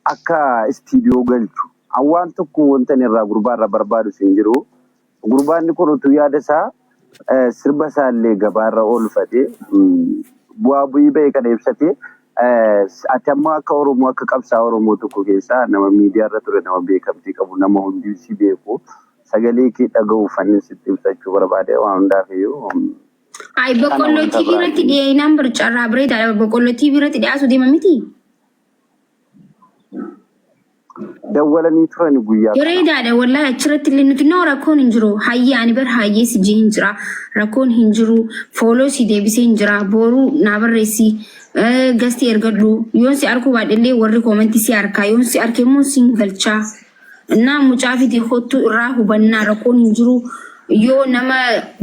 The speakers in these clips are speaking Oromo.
akka istiidiyoo galchu. Awwaan tokko wanta irraa gurbaarra barbaadu sin jiru. Gurbaanni kun utuu yaada isaa sirba isaallee gabaarra oolfatee bu'aa bu'ii ba'e kana ibsatee ati amma akka Oromoo akka qabsaa Oromoo tokko keessaa nama miidiyaarra ture nama beekamtii qabu nama hundi si beeku sagalee kee dhaga'uu fannin sitti ibsachuu barbaade waan hundaaf iyyuu. Ay boqqolloo TV irratti dhiyeeyinaan bircarraa bireedha. Boqqolloo TV irratti dhiyaatu deema miti. Dawwalanii turan guyyaa. Bireedaadha wallahi achirratti illee nuti noo rakkoon hin jiru. Hayyee ani bar hayyee si jee hin jira. Rakkoon hin jiru. Fooloo si deebisee hin jira. Booruu naa barreessi. Gasti ergadhu. Yoon si arkuu baadhillee warri koomentii si arkaa. Yoon si arkee immoo si hin galchaa. Naa mucaa fi hottu irraa hubannaa rakkoon hin jiru. Yoo nama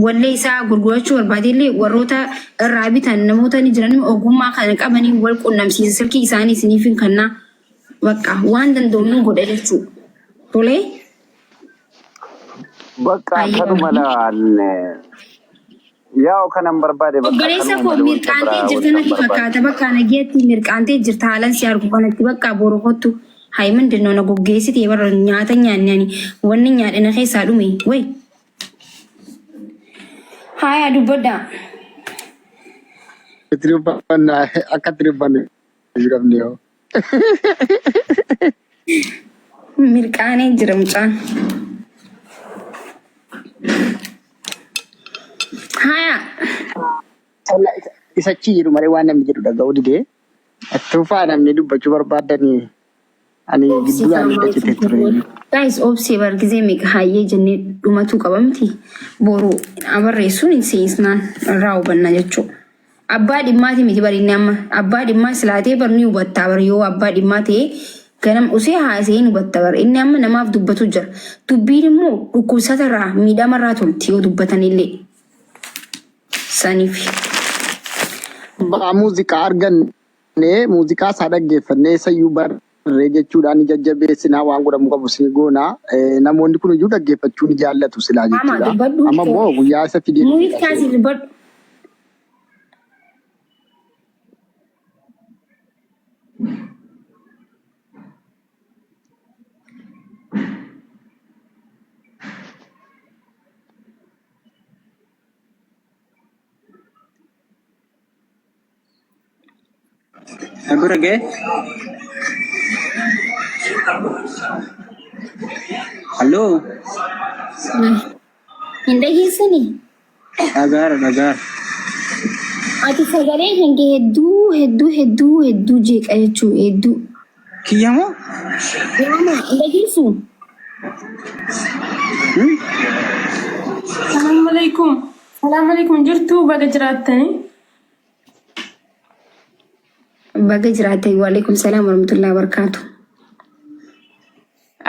wallee isaa gurgurachuu barbaadellee warroota irraa bitan namoota ni jiran ogummaa kana qabanii wal qunnamsiisa silkii isaanii isiniif hin kannaa. Bakka waan danda'uun godha jechuudha. Tolee? Bakka kanuma laal yaa kanan barbaade bakka obboleessa koo mirqaantee jirtu natti fakkaata bakka nageetti mirqaantee jirta haalan si argu kanatti bakka boru kottu hayi mindinoo na goggeessitee barra nyaata nyaannani wanni nyaadhina keessaa dhume way. Haya dubbadda. Akka tiribbanne jiramneeyo. Mirqaanee jira mucaan. Haya. Isa achi jiru malee waan namni jedhu dhaga'uu didee attufaa namni dubbachuu barbaadanii ani gidduudhaan dachite ture. Guys obsee bargizee meeqa hayyee jennee dhumatu qabamti boru abarreessuun hin seensnaan irraa hubannaa jechuudha. Abbaa dhimmaati miti barinne amma abbaa dhimmaa silaatee barni hubattaa bar yoo abbaa dhimmaa ta'e ganam usee haasee hubatta bar inni amma namaaf dubbatu jira. Dubbiin immoo dhukkubsatarraa miidhamarraa tolti yoo dubbatanillee saniif. Muuziqaa arganne muuziqaa isaa dhaggeeffannee sayyuu barree jechuudhaan jajjabeessinaa waan godhamu qabu sin goona namoonni kun iyyuu dhaggeeffachuu ni jaallatu silaa jechuudha. Amma immoo guyyaa isa fidee. Agora qué? Halo. Hindageessani. Agar. Ati sagalee hange hedduu jeeqa jechuu hedduu. Kiyyamoo? Yaama hindageessu. Assalamualaikum jirtu baga jiraattanii. Baga jiraatay waalaikum salaam warahmatullahi wabarakatuh.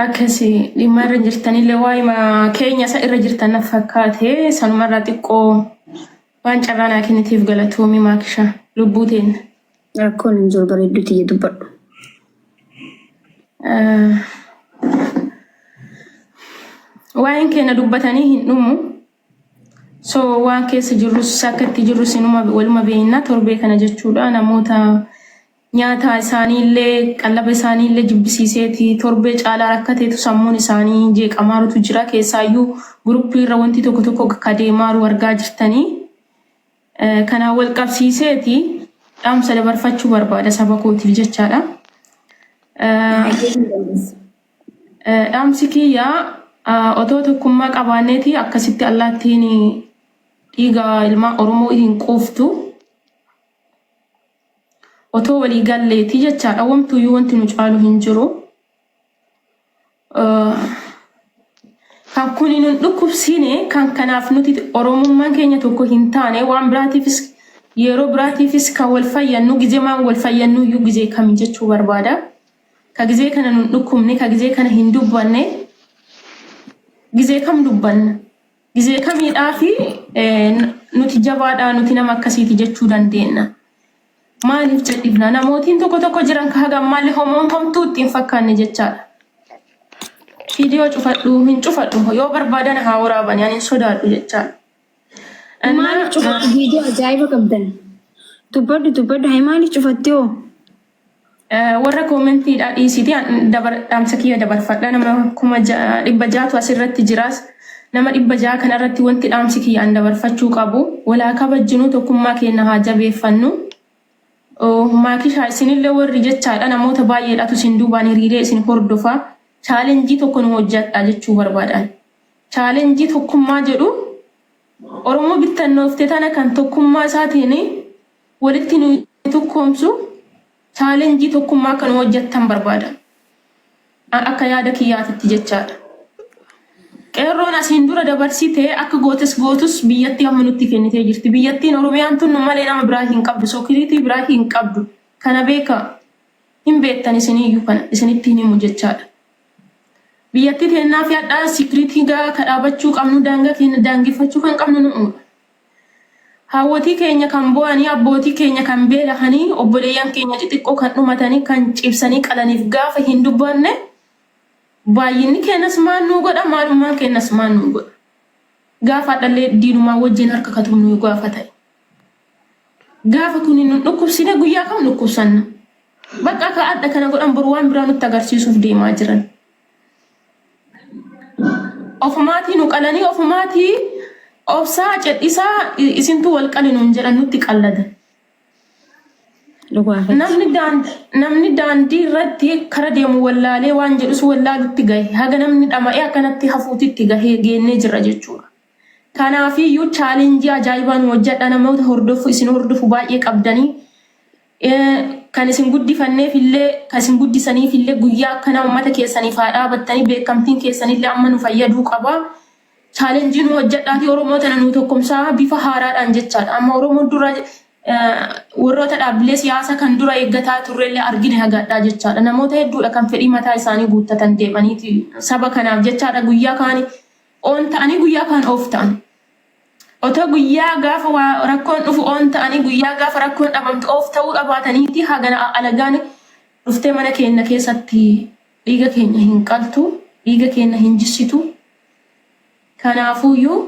Akkasi dhimma irra jirtanillee waa'ee keenya isa irra jirtan na fakkaate sanumarraa xiqqoo waan carraanaa kennitiif galatoomii maakisha lubbuu teenya. Rakkoon hin jiru bareedduu tiyya dubbadhu. Waa'een keenya dubbatanii hin dhumu. So waan keessa jirrus akka itti jirrus waluma beekna torbee kana jechuudha namoota nyaata isaaniillee qallaba isaaniillee jibbisiiseeti torbee caalaa rakkateetu sammuun isaanii jeeqamaarutu jira keessaayyuu guruppii irra wanti tokko kadeemaaru argaa jirtanii kanaan wal qabsiiseeti dhaamsa dabarfachuu barbaada saba kootiif jechaadha. Dhaamsi kiyyaa otoo tokkummaa qabaanneeti akkasitti allaattiin dhiiga ilmaa Oromoo hin quuftu. Otoo walii galleeti jechaadha wamtuyyuu wanti nu caalu hin jiru. Kan kun nun dhukkubsiine kan kanaaf nuti Oromummaan keenya tokko hin taane waan biraatiifis yeroo biraatiifis kan wal fayyannu gizee maan wal fayyannu iyyuu gizee kam jechuu barbaada. Ka gizee kana nun dhukkubne ka gizee kana hin dubbanne gizee kam dubbanna. Gizee kamiidhaa fi nuti jabaadhaa nuti nama akkasiiti jechuu dandeenya. Maaliif jedhifna namootiin tokko jiran ka hagam maali homtuu ittiin fakkaanne jechaadha. Viidiyoo cufadhu hin cufadhu yoo barbaadan haa waraaban ani sodaadhu jechaadha. Maaliif cufadhu viidiyoo ajaa'iba qabdan. Dubbadhu haa maaliif cufattee hoo? warra koomentiidhaa dhiisiti dhaamsa kiyya dabarfadha nama 600 asirratti jiraas nama 600 kanarratti wanti dhaamsi kiyya an dabarfachuu qabu walaa kabajjinu tokkummaa keenya haa jabeeffannu maakishaa isinillee warri jechaadha namoota baay'eedhatu isin duubaan hiriiree isin hordofaa chaalenjii tokko nu hojjadha jechuu barbaadan chaalenjii tokkummaa jedhu Oromoo bittannooftee tana kan tokkummaa isaatiin walitti nu tokkoomsu chaalenjii tokkummaa kan hojjettan barbaada. Akka yaada kiyyaatitti jechaadha. Qeerroon asiin dura dabarsitee akka gootus biyyattii amma nutti kennitee jirti. Biyyattiin Oromiyaan tun malee nama biraa hin qabdu. Sookiriitii biraa hin qabdu. Kana beekaa hin beektan isiniyyuu kana isinitti himu jechaadha. Biyyattii teennaa fi hadhaa sikiriitii gaa kadhaabachuu qabnu daangaa keenya daangeffachuu kan qabnu nu'u. Hawwatii keenya kan bo'anii abbootii keenya kan beelahanii obboleeyyan keenya xixiqqoo kan dhumatanii kan cibsanii qalaniif gaafa hin dubbanne baay'inni keenyas maal nuu godha maalummaan keenyas maal nuu godha. Gaafa dhallee diinumaa wajjin harka katumnu gaafa ta'e. Gaafa kun nu dhukkubsine guyyaa kam dhukkubsanna. Bakka akka adda kana godhan boru waan biraa nutti agarsiisuuf deemaa jiran. Ofumaatii nu qalanii ofumaatii obsaa jedhisaa isintu wal qalinuun jedhan nutti qalladan. Namni daandii irratti kara deemu wallaalee waan jedhus wallaalutti gahe haga namni dhama'ee akkanatti hafuutitti gahee geennee jirra jechuudha. Kanaafiyyuu chaalenjii ajaa'ibaan hojjedha namoota hordofu isin hordofu baay'ee qabdanii kan isin guddifanneef illee kan isin guddisaniif illee guyyaa akkana uummata keessaniif haa dhaabattanii beekamtiin keessanillee amma nu fayyaduu qaba. Chaalenjii nu hojjedhaati Oromoota nu tokkumsaa bifa haaraadhaan jechaadha. Amma Oromoon dura warroota dhaabbilee siyaasaa kan dura eeggataa turrellee argine hagaadhaa jechaadha. Namoota hedduudha kan fedhii mataa isaanii guuttatan deemaniiti saba kanaaf jechaadha guyyaa kaanii oon ta'anii guyyaa kaan oof ta'an. Otoo guyyaa gaafa rakkoon dhufu oon ta'anii guyyaa gaafa rakkoon dhabamtu oof ta'uu dhabaataniiti hagana alagaan dhuftee mana keenya keessatti dhiiga keenya hin qaltu, dhiiga keenya hin jissitu. Kanaafuyyuu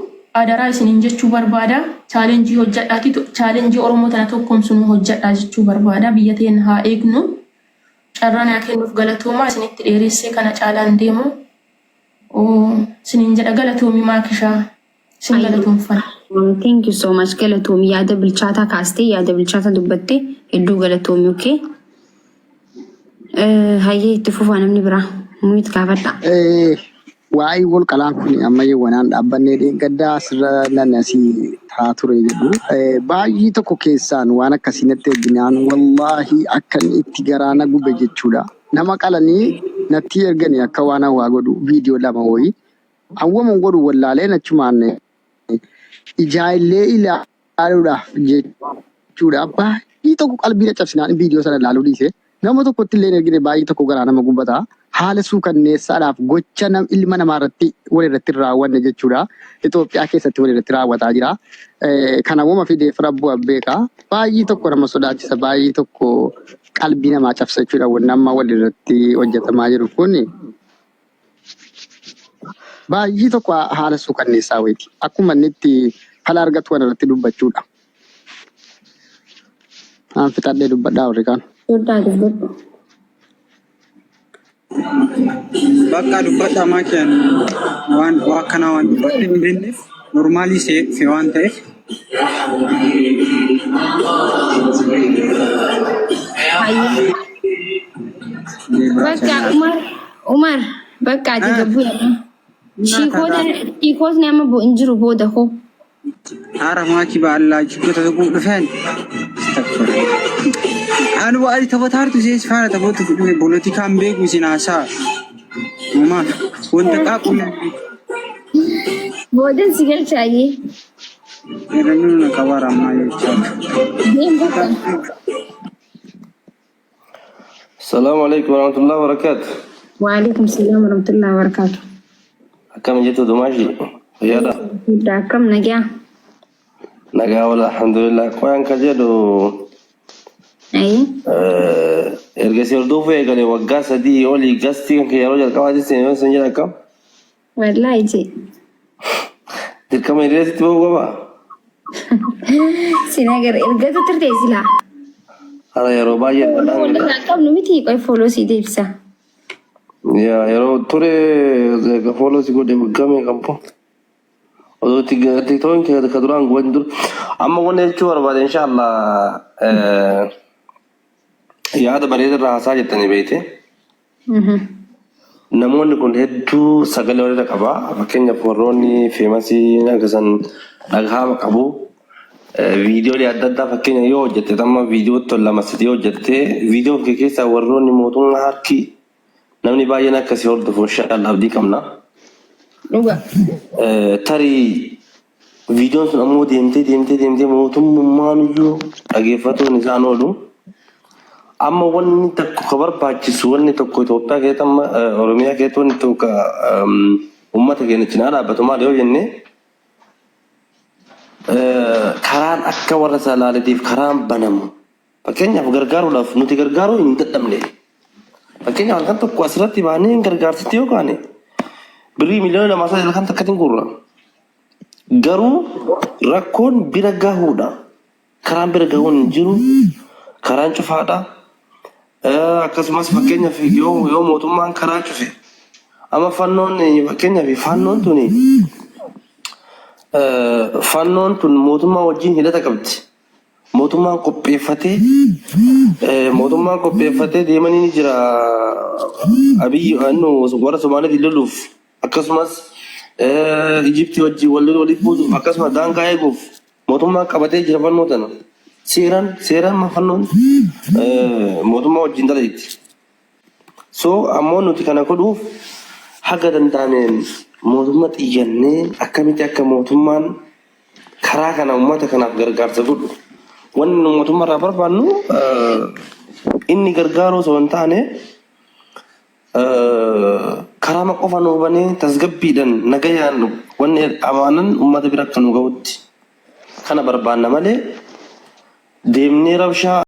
adaraa isiniin jechuu barbaada. Chaalenjii hojjedhaati. Chaalenjii Oromoo tana tokkoomsu nu hojjedhaa jechuu barbaada. Biyya teenya haa eegnu. Carraan haa kennuuf galatoomaa isinitti dheeressee kana caalaan deemu. Isiniin jedha galatoomi maakishaa. Isin galatoomfana. Thank you so much galatoomi yaada bilchaataa kaastee yaada bilchaataa dubbattee hedduu galatoomi okay. Hayyee itti fufaa namni biraa muumit gaafadha. Waa'ee wal qalaan kun ammayyaa wanaan dhaabbannee deeggaddaa asirra nanasii taa ture jedhu baay'ee tokko keessaan waan akkasii natti erginaan wallaahi akkan itti garaana gube jechuudha. Nama qalanii natti erganii akka waan hawaa godhu viidiyoo lama wayii hawwaman godhu wallaalee nachumaan ijaayillee ilaaluudhaaf jechuudha. Baay'ee tokko qalbii na cabsinaan viidiyoo sana ilaaluu dhiise nama tokkotti illee ergine baay'ee tokko garaa nama gubataa. Haala suukanneessaadhaaf gocha ilma namaa irratti walirratti raawwanne jechuudha. Itoophiyaa keessatti walirratti raawwataa jira. Kana uuma fideef rabbu abbeekaa. Baay'ee tokko nama sodaachisa. Baay'ee tokko qalbii namaa cabsa jechuudha. Wanni amma walirratti hojjetamaa jiru kun baay'ee tokko haala suukanneessaa wayiiti. Akkuma inni itti fala argatu waan irratti dubbachuudha. Aan fixadhee dubbadhaa warri kaan. Bakka dubbadhaa maakiyan waan akkanaa waan dubbadhe hin beekneef normaalii see waan ta'eef. Bakka Umar bakka ati gabbu yaadha. Shiikootni amma bu'in jiru booda hoo. Haara maakii baallaa jibboota tokko dhufeen. Anu waa'ee taphatartu sees faana taphattu fudhame politikaan beeku isin haasaa. Maal wanta qaaquun booda si galchaayyee. Yeroo na qabara ammaa jechuudha. Assalamu alaikum warahmatullahi wabarakatuh. Wa alaikum salam warahmatullahi wabarakatuh. Akkam jirtu Dumaashi? Fayyaadha? Akkam nagaa? Nagaa wala alhamdulillah. Qoyaan ka jedhu erga si hordofu eegale waggaa 3 olii gastii kan yeroo jalqabaa jirti san jedha akkam? Wallahi je. Dirqama hiriirratti bahuu qaba? Sinagar ergatu turte silaa. Ara yeroo baay'ee Wala qabnu miti qoy follow si deebisa. yaa yeroo ture follow si godhe game kampo. Odoo TikTok ka duraan gubatu dur. Amma wanni jechuu barbaade inshallah yaada bareeda irraa haasaa jettanii beekte. Namoonni kun hedduu sagalee waliirra qaba. Fakkeenyaaf warroonni feemasii akkasaan dhagaama qabu. Viidiyoolee adda addaa fakkeenya yoo hojjette amma viidiyoo lama sadii hojjette viidiyoo kee keessaa warroonni mootummaa harki namni baay'een akkasii hordofu inshallah abdii qabna. Dhuga. Tarii viidiyoon sun ammoo deemtee mootummaan iyyuu dhageeffatuun isaan oolu. Amma wanni tokko ka barbaachisu wanni tokko Itoophiyaa keessatti amma Oromiyaa keessatti wanni tokko uummata keenya cinaa dhaabbatu maal yoo jenne karaan akka warra salaaleetiif karaan banamu. Fakkeenyaaf gargaaruudhaaf nuti gargaaruu hin dadhabne. Fakkeenyaaf halkan tokko asirratti baanee gargaarsitti yoo kaane birrii miliyoona 2 halkan takkatiin gurra. Garuu rakkoon bira gahuudha. Karaan bira gahuun hin jiru. Karaan cufaadha. Akkasumas fakkeenyaaf yoo mootummaan karaa cufe amma fannoon tun mootummaa wajjin hidhata qabdi. Mootummaan qopheeffatee deemanii ni jira Abiyyi warra Somaaliitiin loluuf akkasumas Ijiptii wajjin walitti buusuuf akkasumas daangaa eeguuf mootummaan qabatee jira fannoo tana. Seeraan fannoon mootummaa wajjin dalayti. So ammoo nuti kana godhuuf haga danda'ameen mootummaa xiyyannee akkamitti akka mootummaan karaa kana uummata kanaaf gargaarsa godhu. Wanni mootummaa irraa barbaannu inni gargaaru osoo hin taane karaa qofa nu hubanee tasgabbiidhaan nagayaan wanni amaanan uummata bira akka nu gahutti kana barbaanna malee deemnee rabshaa